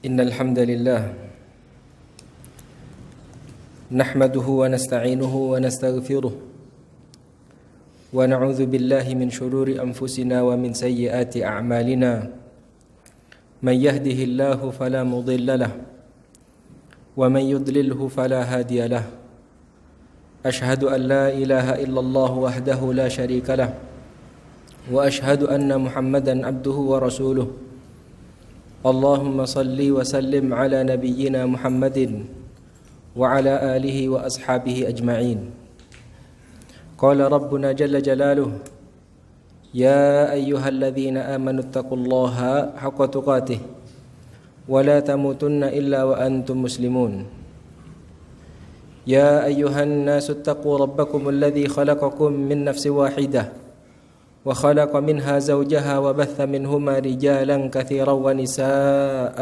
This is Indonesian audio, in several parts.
إن الحمد لله نحمده ونستعينه ونستغفره ونعوذ بالله من شرور أنفسنا ومن سيئات أعمالنا من يهده الله فلا مضل له ومن يضلله فلا هادي له أشهد أن لا إله إلا الله وحده لا شريك له وأشهد أن محمدا عبده ورسوله اللهم صل وسلم على نبينا محمد وعلى آله وأصحابه أجمعين قال ربنا جل جلاله يا أيها الذين آمنوا اتقوا الله حق تقاته ولا تموتن إلا وأنتم مسلمون يا أيها الناس اتقوا ربكم الذي خلقكم من نفس واحدة وخلق منها زوجها وبث منهما رجالا كثيرا ونساء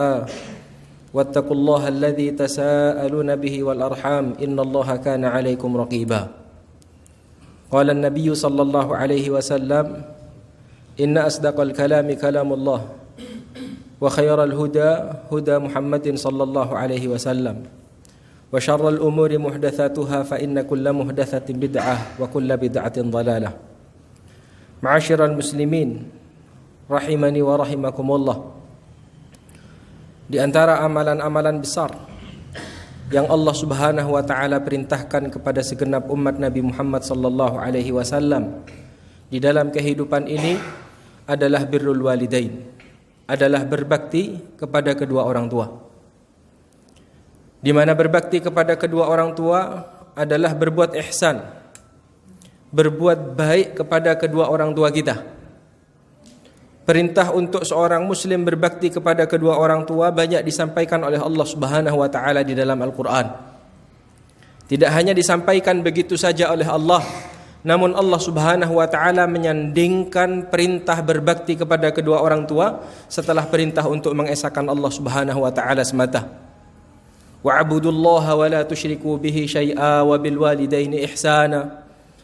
واتقوا الله الذي تساءلون به والأرحام إن الله كان عليكم رقيبا قال النبي صلى الله عليه وسلم إن أصدق الكلام كلام الله وخير الهدى هدى محمد صلى الله عليه وسلم وشر الأمور محدثاتها فإن كل محدثة بدعة وكل بدعة ضلالة Ma'asyiral muslimin rahimani wa rahimakumullah. Di antara amalan-amalan besar yang Allah Subhanahu wa taala perintahkan kepada segenap umat Nabi Muhammad sallallahu alaihi wasallam di dalam kehidupan ini adalah birrul walidain, adalah berbakti kepada kedua orang tua. Di mana berbakti kepada kedua orang tua adalah berbuat ihsan, berbuat baik kepada kedua orang tua kita. Perintah untuk seorang muslim berbakti kepada kedua orang tua banyak disampaikan oleh Allah Subhanahu wa taala di dalam Al-Qur'an. Tidak hanya disampaikan begitu saja oleh Allah, namun Allah Subhanahu wa taala menyandingkan perintah berbakti kepada kedua orang tua setelah perintah untuk mengesahkan Allah Subhanahu wa taala semata. Wa'budullaha wa la tusyriku bihi syai'a wa bil walidaini ihsana.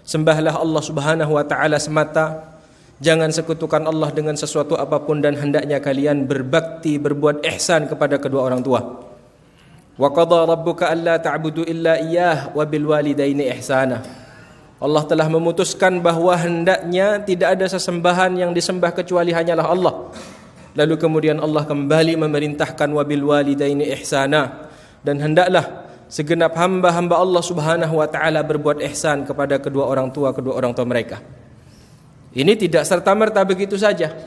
Sembahlah Allah Subhanahu wa taala semata, jangan sekutukan Allah dengan sesuatu apapun, dan hendaknya kalian berbakti, berbuat ihsan kepada kedua orang tua. Wa qadha rabbuka alla ta'budu illa iyyah wa bil walidaini ihsana. Allah telah memutuskan bahwa hendaknya tidak ada sesembahan yang disembah kecuali hanyalah Allah. Lalu kemudian Allah kembali memerintahkan wa bil walidaini ihsana, dan hendaklah segenap hamba-hamba Allah Subhanahu wa taala berbuat ihsan kepada kedua orang tua mereka. Ini tidak serta-merta begitu saja.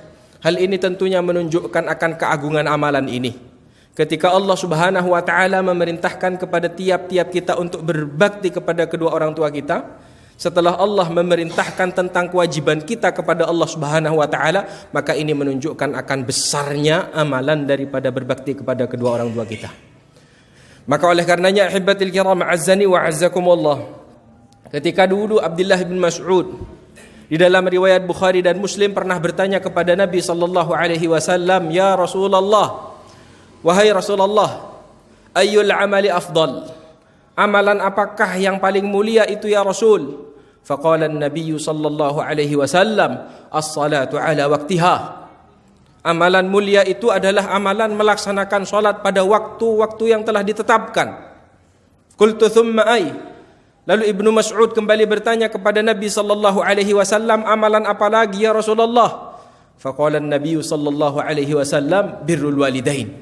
Hal ini tentunya menunjukkan akan keagungan amalan ini. Ketika Allah Subhanahu wa taala memerintahkan kepada tiap-tiap kita untuk berbakti kepada kedua orang tua kita, setelah Allah memerintahkan tentang kewajiban kita kepada Allah Subhanahu wa taala, maka ini menunjukkan akan besarnya amalan daripada berbakti kepada kedua orang tua kita. Maka oleh karenanya ahibbatil kiram azzani wa azzakumullah, ketika dulu Abdullah bin Mas'ud di dalam riwayat Bukhari dan Muslim pernah bertanya kepada Nabi sallallahu alaihi wasallam, "Ya Rasulullah, wahai Rasulullah, ayyul amali afdal? Amalan apakah yang paling mulia itu ya Rasul?" Faqala an-nabiy sallallahu alaihi wasallam, "As-salatu ala waqtiha." Amalan mulia itu adalah amalan melaksanakan salat pada waktu-waktu yang telah ditetapkan. Qultu thumma ay? Lalu Ibnu Mas'ud kembali bertanya kepada Nabi sallallahu alaihi wasallam, amalan apa lagi ya Rasulullah? Faqala an-nabiy sallallahu alaihi wasallam, birrul walidain.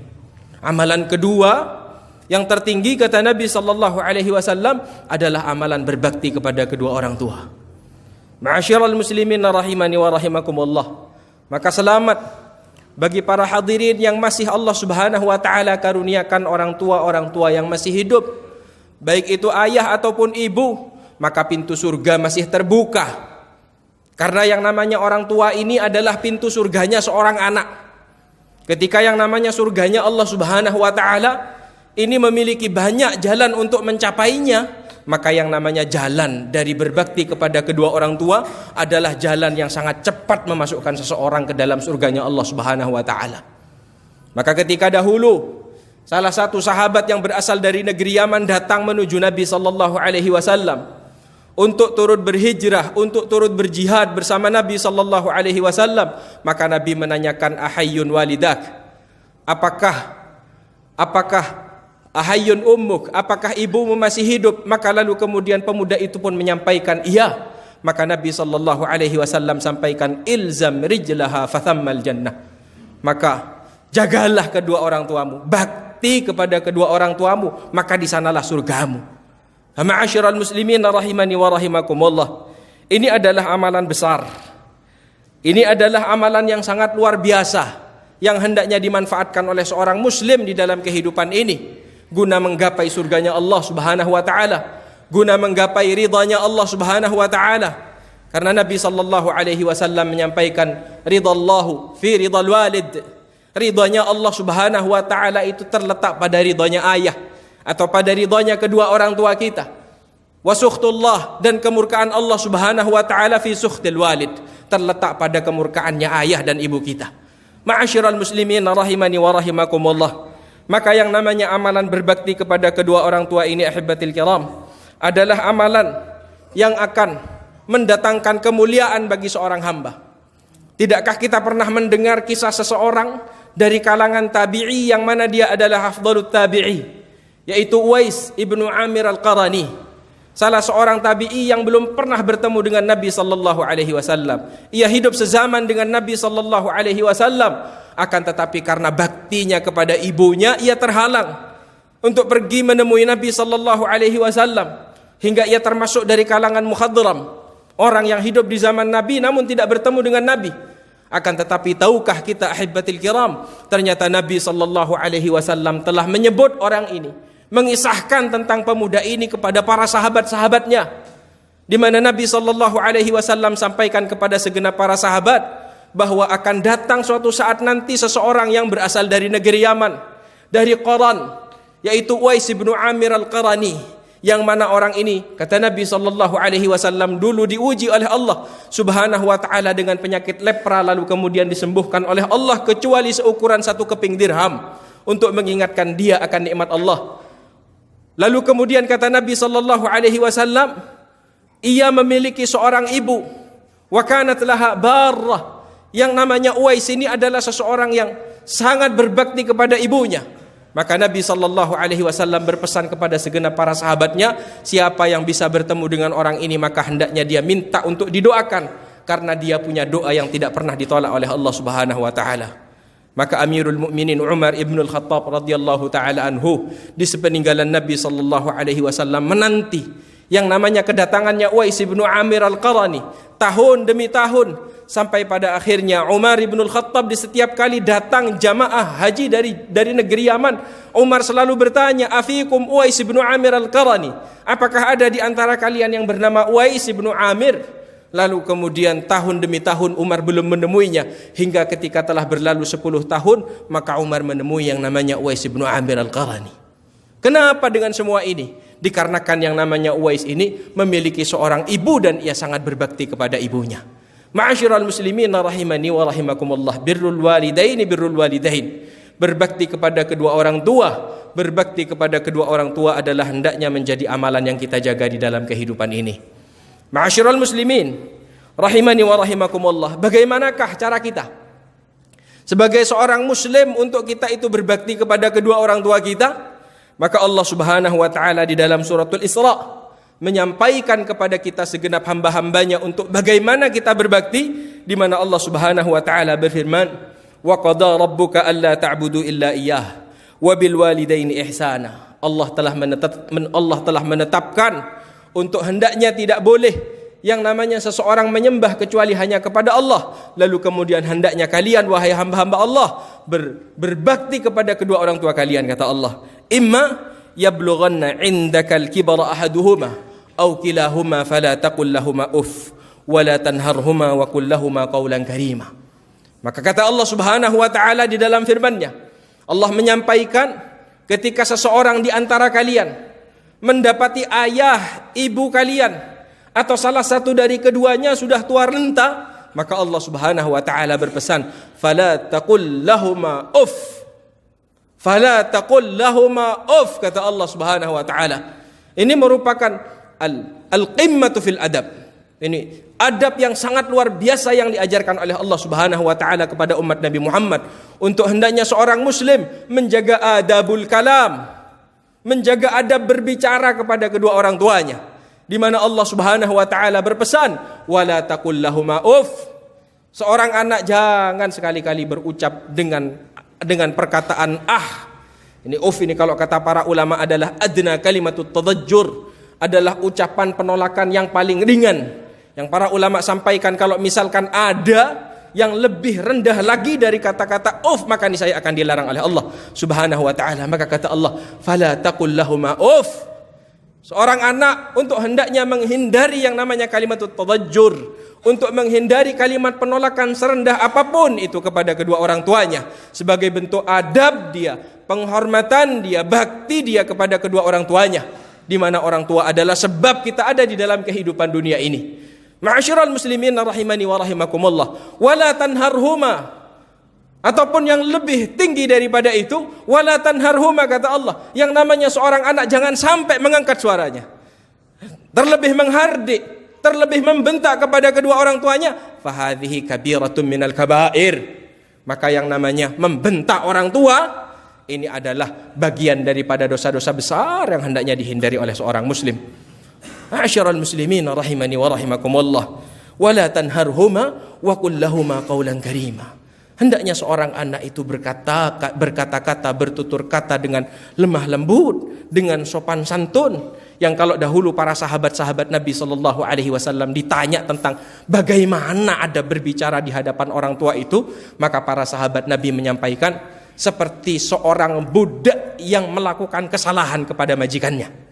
Amalan kedua yang tertinggi kata Nabi sallallahu alaihi wasallam adalah amalan berbakti kepada kedua orang tua. Ma'asyiral muslimin rahimani wa rahimakumullah. Maka selamat bagi para hadirin yang masih Allah Subhanahu wa taala karuniakan orang tua yang masih hidup, baik itu ayah ataupun ibu, maka pintu surga masih terbuka. Karena yang namanya orang tua ini adalah pintu surganya seorang anak. Ketika yang namanya surganya Allah Subhanahu wa taala ini memiliki banyak jalan untuk mencapainya, maka yang namanya jalan dari berbakti kepada kedua orang tua adalah jalan yang sangat cepat memasukkan seseorang ke dalam surganya Allah Subhanahu wa taala. Maka ketika dahulu salah satu sahabat yang berasal dari negeri Yaman datang menuju Nabi sallallahu alaihi wasallam untuk turut berhijrah, untuk turut berjihad bersama Nabi sallallahu alaihi wasallam, maka Nabi menanyakan, "Ahayyun walidak?" Apakah apakah ahayyun ummuk, apakah ibumu masih hidup? Maka lalu kemudian pemuda itu pun menyampaikan iya. Maka Nabi sallallahu alaihi wasallam sampaikan, ilzam rijlaha fathammal jannah. Maka jagalah kedua orang tuamu, bakti kepada kedua orang tuamu, maka di sanalah surgamu. Ma'asyiral muslimin rahimani wa rahimakumullah. Ini adalah amalan besar. Ini adalah amalan yang sangat luar biasa yang hendaknya dimanfaatkan oleh seorang muslim di dalam kehidupan ini guna menggapai surganya Allah Subhanahu wa taala, guna menggapai ridhanya Allah Subhanahu wa taala. Karena Nabi sallallahu alaihi wasallam menyampaikan, ridallahu fi ridal walid. Ridhanya Allah Subhanahu wa taala itu terletak pada ridhanya ayah atau pada ridhanya kedua orang tua kita. Wa sukhtullah, dan kemurkaan Allah Subhanahu wa taala fi sukhtil walid, terletak pada kemurkaannya ayah dan ibu kita. Ma'asyiral muslimin rahimani wa rahimakumullah. Maka yang namanya amalan berbakti kepada kedua orang tua ini, ahibatil kiram, adalah amalan yang akan mendatangkan kemuliaan bagi seorang hamba. Tidakkah kita pernah mendengar kisah seseorang dari kalangan tabi'i yang mana dia adalah afdalut tabi'i, yaitu Uwais ibnu Amir al-Qarani, salah seorang tabi'i yang belum pernah bertemu dengan Nabi sallallahu alaihi wasallam. Ia hidup sezaman dengan Nabi sallallahu alaihi wasallam, akan tetapi karena baktinya kepada ibunya, ia terhalang untuk pergi menemui Nabi sallallahu alaihi wasallam, hingga ia termasuk dari kalangan mukhadram, orang yang hidup di zaman Nabi namun tidak bertemu dengan Nabi. Akan tetapi tahukah kita ahibatil kiram, ternyata Nabi sallallahu alaihi wasallam telah menyebut orang ini, mengisahkan tentang pemuda ini kepada para sahabat-sahabatnya, di mana Nabi sallallahu alaihi wasallam sampaikan kepada segenap para sahabat bahwa akan datang suatu saat nanti seseorang yang berasal dari negeri Yaman, dari Qaran, yaitu Uwais bin Amir al-Qarani, yang mana orang ini, kata Nabi sallallahu alaihi wasallam, dulu diuji oleh Allah Subhanahu wa taala dengan penyakit lepra, lalu kemudian disembuhkan oleh Allah kecuali seukuran satu keping dirham, untuk mengingatkan dia akan nikmat Allah. Lalu kemudian kata Nabi sallallahu alaihi wasallam, ia memiliki seorang ibu, wa kanat laha barrah, yang namanya Uwais ini adalah seseorang yang sangat berbakti kepada ibunya. Maka Nabi sallallahu alaihi wasallam berpesan kepada segenap para sahabatnya, siapa yang bisa bertemu dengan orang ini maka hendaknya dia minta untuk didoakan, karena dia punya doa yang tidak pernah ditolak oleh Allah Subhanahu wa taala. Maka Amirul Mukminin Umar ibn al-Khattab radhiyallahu taala anhu di sepeninggalan Nabi sallallahu alaihi wasallam menanti yang namanya kedatangannya Uwais ibn Amir al-Qarani tahun demi tahun, sampai pada akhirnya Umar ibn al-Khattab di setiap kali datang jamaah haji dari negeri Yaman, Umar selalu bertanya, afikum Uwais ibn Amir al-Qarani, apakah ada di antara kalian yang bernama Uwais ibn Amir? Lalu kemudian tahun demi tahun Umar belum menemuinya, hingga ketika telah berlalu 10 tahun maka Umar menemui yang namanya Uwais ibn Amir al-Qarani. Kenapa dengan semua ini? Dikarenakan yang namanya Uwais ini memiliki seorang ibu dan ia sangat berbakti kepada ibunya. Ma'asyiral muslimin rahimani wa rahimakumullah, birrul walidain. Berbakti kepada kedua orang tua, berbakti kepada kedua orang tua adalah hendaknya menjadi amalan yang kita jaga di dalam kehidupan ini. Ma'asyiral muslimin rahimani wa rahimakumullah, bagaimanakah cara kita sebagai seorang muslim untuk kita itu berbakti kepada kedua orang tua kita? Maka Allah Subhanahu wa taala di dalam suratul Isra menyampaikan kepada kita segenap hamba-hambanya untuk bagaimana kita berbakti, di mana Allah Subhanahu wa taala berfirman, wa qada rabbuka alla ta'budu illa iyyah wa bil walidaini ihsana. Allah telah menetapkan untuk hendaknya tidak boleh yang namanya seseorang menyembah kecuali hanya kepada Allah. Lalu kemudian hendaknya kalian wahai hamba-hamba Allah berbakti kepada kedua orang tua kalian, kata Allah. Imma yablughanna indakal kibara ahaduhuma aw kilahuma fala taqul lahumā uff wa la tanharhuma wa qul lahumā qawlan karīmā. Maka kata Allah Subhanahu wa taala di dalam firman-Nya, Allah menyampaikan ketika seseorang di antara kalian mendapati ayah, ibu kalian atau salah satu dari keduanya sudah tua renta, maka Allah Subhanahu wa taala berpesan, fala taqul lahumā uff. Fala taqul lahumā uff, kata Allah Subhanahu wa taala. Ini merupakan al-qimmatu fil adab. Ini adab yang sangat luar biasa yang diajarkan oleh Allah Subhanahu wa taala kepada umat Nabi Muhammad, untuk hendaknya seorang muslim menjaga adabul kalam, menjaga adab berbicara kepada kedua orang tuanya, di mana Allah Subhanahu wa taala berpesan, wala taqul lahuma uff. Seorang anak jangan sekali-kali berucap dengan perkataan ah. Ini uff ini kalau kata para ulama adalah adna kalimatut tadajjur, adalah ucapan penolakan yang paling ringan. Yang para ulama sampaikan, kalau misalkan ada yang lebih rendah lagi dari kata-kata uff, maka niscaya akan dilarang oleh Allah Subhanahu wa taala. Maka kata Allah, fala taqul lahuma uff. Seorang anak untuk hendaknya menghindari yang namanya kalimatut tadajjur, untuk menghindari kalimat penolakan serendah apapun itu kepada kedua orang tuanya, sebagai bentuk adab dia, penghormatan dia, bakti dia kepada kedua orang tuanya, di mana orang tua adalah sebab kita ada di dalam kehidupan dunia ini. Ma'asyiral muslimin rahimani wa rahimakumullah, wala tanharhuma, ataupun yang lebih tinggi daripada itu, wala tanharhuma, kata Allah, yang namanya seorang anak jangan sampai mengangkat suaranya, terlebih menghardik, terlebih membentak kepada kedua orang tuanya. Fahadhihi kabiratun minal kabair. Maka yang namanya membentak orang tua ini adalah bagian daripada dosa-dosa besar yang hendaknya dihindari oleh seorang muslim. Ma'asyiral muslimin rahimani wa rahimakumullah, wala tanharhuma wa qul lahuma qawlan karima. Hendaknya seorang anak itu berkata-kata, bertutur kata dengan lemah lembut, dengan sopan santun. Yang kalau dahulu para sahabat-sahabat Nabi sallallahu alaihi wasallam ditanya tentang bagaimana adab berbicara di hadapan orang tua itu, maka para sahabat Nabi menyampaikan seperti seorang budak yang melakukan kesalahan kepada majikannya.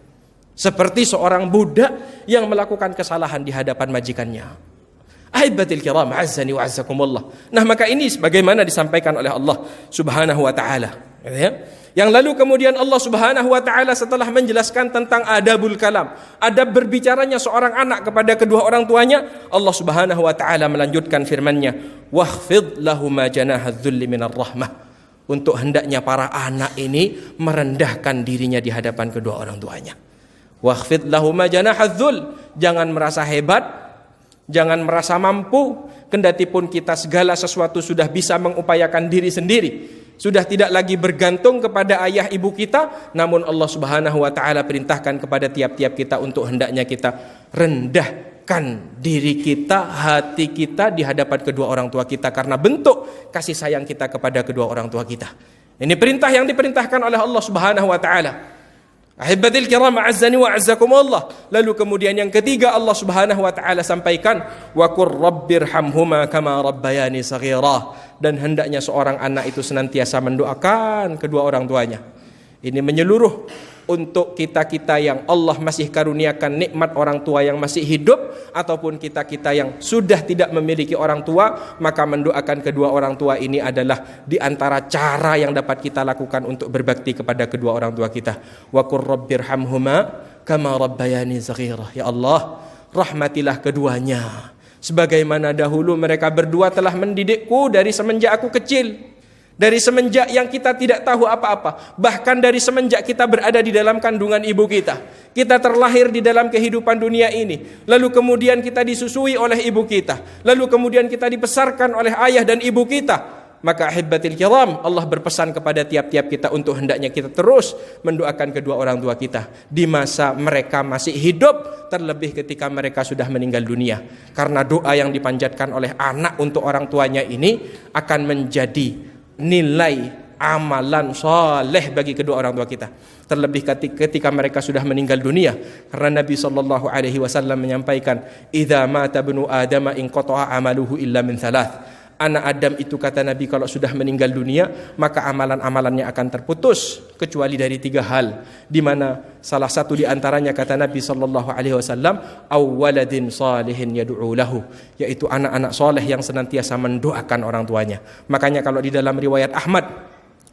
Seperti seorang budak yang melakukan kesalahan di hadapan majikannya. Ahibatil kiram, azzani wa azzakumullah. Nah, maka ini sebagaimana disampaikan oleh Allah Subhanahu wa taala, ya. Yang lalu kemudian Allah Subhanahu wa taala setelah menjelaskan tentang adabul kalam, adab berbicaranya seorang anak kepada kedua orang tuanya, Allah Subhanahu wa taala melanjutkan firman-Nya, "Wakhfid lahuma janahadz-dzulli minar rahmah." Untuk hendaknya para anak ini merendahkan dirinya di hadapan kedua orang tuanya. Wakhfid lahuma janahadz-dzull, jangan merasa hebat, jangan merasa mampu, kendati pun kita segala sesuatu sudah bisa mengupayakan diri sendiri, sudah tidak lagi bergantung kepada ayah ibu kita, namun Allah Subhanahu wa taala perintahkan kepada tiap-tiap kita untuk hendaknya kita rendahkan diri kita, hati kita di hadapan kedua orang tua kita, karena bentuk kasih sayang kita kepada kedua orang tua kita. Ini perintah yang diperintahkan oleh Allah Subhanahu wa taala. Ahibatil kiram, azzani wa azzakumullah. Lalu kemudian yang ketiga Allah Subhanahu wa taala sampaikan, wa qur rabbirhamhuma kama rabbayani shaghira, dan hendaknya seorang anak itu senantiasa mendoakan kedua orang tuanya. Ini menyeluruh untuk kita-kita yang Allah masih karuniakan nikmat orang tua yang masih hidup, ataupun kita-kita yang sudah tidak memiliki orang tua, maka mendoakan kedua orang tua ini adalah di antara cara yang dapat kita lakukan untuk berbakti kepada kedua orang tua kita. Wa qur rabbirhamhuma kama rabbayani shaghira. Ya Allah, rahmatilah keduanya sebagaimana dahulu mereka berdua telah mendidikku dari semenjak aku kecil. Dari semenjak yang kita tidak tahu apa-apa, bahkan dari semenjak kita berada di dalam kandungan ibu kita, kita terlahir di dalam kehidupan dunia ini, lalu kemudian kita disusui oleh ibu kita, lalu kemudian kita dibesarkan oleh ayah dan ibu kita. Maka ahibatil kiram, Allah berpesan kepada tiap-tiap kita untuk hendaknya kita terus mendoakan kedua orang tua kita di masa mereka masih hidup, terlebih ketika mereka sudah meninggal dunia. Karena doa yang dipanjatkan oleh anak untuk orang tuanya ini akan menjadi nilai amalan soleh bagi kedua orang tua kita, terlebih ketika mereka sudah meninggal dunia. Karena Nabi sallallahu alaihi wasallam menyampaikan, idza mata ibnu adama inqata'a amaluhu illa min thalath. Anak Adam itu, kata Nabi, kalau sudah meninggal dunia maka amalan-amalannya akan terputus kecuali dari 3 hal, di mana salah satu di antaranya, kata Nabi sallallahu alaihi wasallam, awwaladin salihin yad'u lahu, yaitu anak-anak soleh yang senantiasa mendoakan orang tuanya. Makanya kalau di dalam riwayat Ahmad,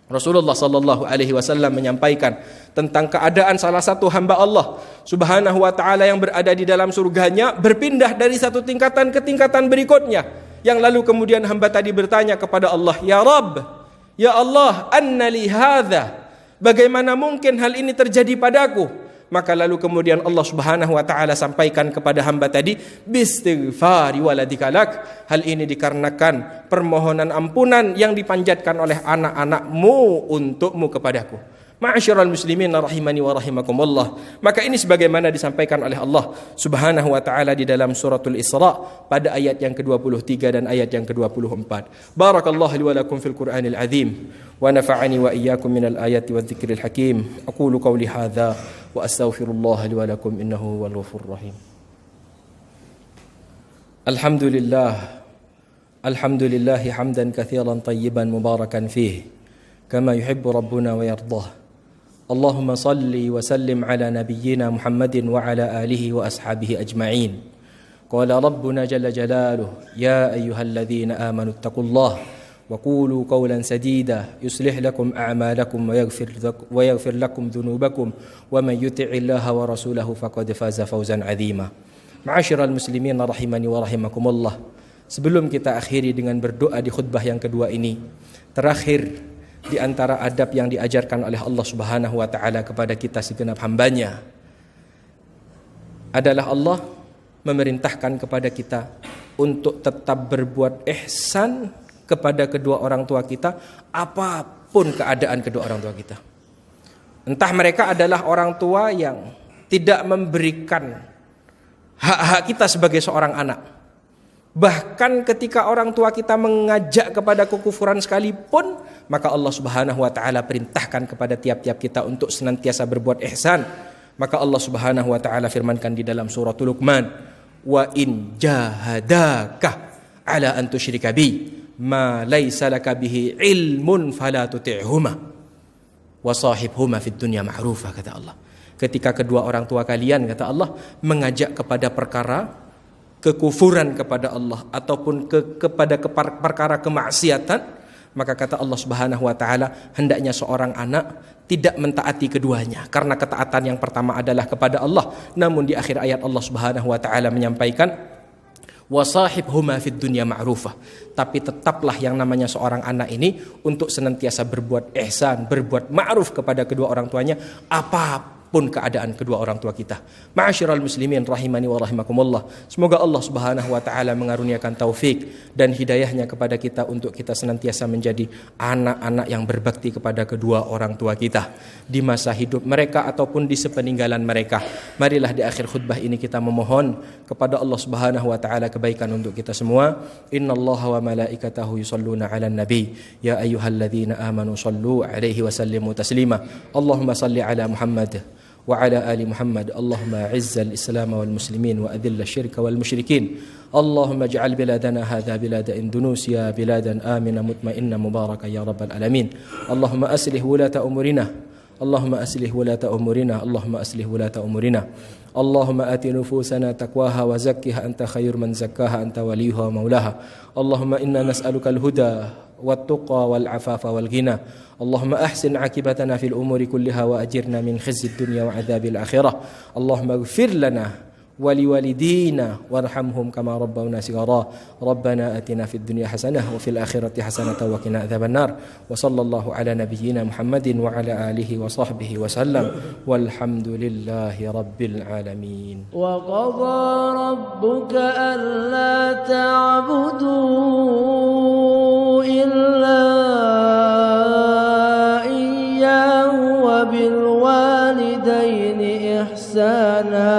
Rasulullah sallallahu alaihi wasallam menyampaikan tentang keadaan salah satu hamba Allah Subhanahu wa taala yang berada di dalam surganya berpindah dari satu tingkatan ke tingkatan berikutnya. Yang lalu kemudian hamba tadi bertanya kepada Allah, ya Rabb, ya Allah, anna li hadza, bagaimana mungkin hal ini terjadi padaku? Maka lalu kemudian Allah Subhanahu wa taala sampaikan kepada hamba tadi, bistighfari waladika lak. Hal ini dikarenakan permohonan ampunan yang dipanjatkan oleh anak-anakmu untukmu kepadaku. Ma'asyiral muslimin rahimani wa rahimakumullah. Maka ini sebagaimana disampaikan oleh Allah Subhanahu wa taala di dalam suratul Isra pada ayat yang ke-23 dan ayat yang ke-24. Barakallahu li wa lakum fil Qur'anil azim wa nafa'ani wa iyyakum minal ayati wadh-dhikril hakim. Aqulu qawli hadza wa astaghfirullah li wa lakum innahu huwal ghafurur rahim. Alhamdulillah hamdan katsiran tayyiban mubarakan fihi kama yuhibbu rabbuna wa yardah. اللهم صل وسلم على نبينا محمد وعلى آله وأصحابه أجمعين. قال ربنا جل جلاله يا أيها الذين آمنوا اتقوا الله وقولوا قولا سديدا يصلح لكم أعمالكم ويغفر لكم ذنوبكم ومن يطع الله ورسوله فقد فاز فوزا عظيما. معاشر المسلمين rahimani wa rahimakumullah. Sebelum kita akhiri dengan berdoa di khutbah yang kedua ini, terakhir di antara adab yang diajarkan oleh Allah Subhanahu wa taala kepada kita segenap hambanya adalah Allah memerintahkan kepada kita untuk tetap berbuat ihsan kepada kedua orang tua kita apapun keadaan kedua orang tua kita. Entah mereka adalah orang tua yang tidak memberikan hak-hak kita sebagai seorang anak. Bahkan ketika orang tua kita mengajak kepada kekufuran sekalipun, maka Allah Subhanahu wa taala perintahkan kepada tiap-tiap kita untuk senantiasa berbuat ihsan. Maka Allah Subhanahu wa taala firmankan di dalam suratul Luqman, "Wa in jahadaka ala an tusyrika bi ma laisa laka bihi ilmun fala tuti'huma wa sahibhuma fid dunya ma'rufa," kata Allah. Ketika kedua orang tua kalian, kata Allah, mengajak kepada perkara kekufuran kepada Allah ataupun kepada perkara kemaksiatan, maka kata Allah Subhanahu wa taala, hendaknya seorang anak tidak mentaati keduanya, karena ketaatan yang pertama adalah kepada Allah. Namun di akhir ayat Allah Subhanahu wa taala menyampaikan wasahibhuma fid dunya ma'rufah. Tapi tetaplah yang namanya seorang anak ini untuk senantiasa berbuat ihsan, berbuat ma'ruf kepada kedua orang tuanya apapun keadaan kedua orang tua kita. Ma'asyiral muslimin rahimani wa rahimakumullah. Semoga Allah Subhanahu wa taala mengaruniakan taufik dan hidayahnya kepada kita untuk kita senantiasa menjadi anak-anak yang berbakti kepada kedua orang tua kita di masa hidup mereka ataupun di sepeninggalan mereka. Marilah di akhir khutbah ini kita memohon kepada Allah Subhanahu wa taala kebaikan untuk kita semua. Innallaha wa malaikatahu yusholluna 'alan nabi ya ayyuhalladzina amanu shallu 'alaihi wa sallimu taslima. Allahumma shalli 'ala Muhammad وعلى آل محمد. اللهم أعز الإسلام والمسلمين وأذل الشرك والمشركين. اللهم اجعل بلادنا هذا بلاد إندونيسيا بلادا آمنة مطمئنة مباركة يا رب العالمين. اللهم أصلح ولاة أمورنا. اللهم أصلح ولاة أمورنا. اللهم أصلح ولاة أمورنا. اللهم آت نفوسنا تقواها وزكها أنت خير من زكاها أنت وليها ومولاها. اللهم إنا نسألك الهدى والتقى والعفاف والغنى. اللهم أحسن عاقبتنا في الأمور كلها وأجرنا من خزي الدنيا وعذاب الآخرة. اللهم اغفر لنا ولوالدينا وارحمهم كما ربونا صغارا. ربنا آتنا في الدنيا حسنة وفي الآخرة حسنة وقنا عذاب النار. وصلى الله على نبينا محمد وعلى آله وصحبه وسلم والحمد لله رب العالمين. وقضى ربك ألا تعبدوا إلا إياه وبالوالدين إحسانا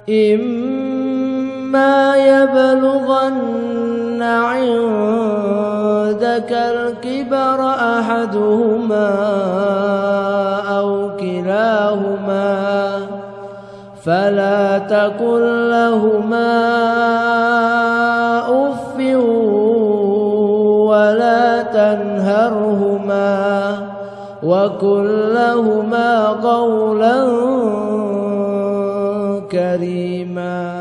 إما يبلغن عندك الكبر أحدهما أو كلاهما فلا تقل لهما أف ولا تنهرهما وقل لهما قولا كريما.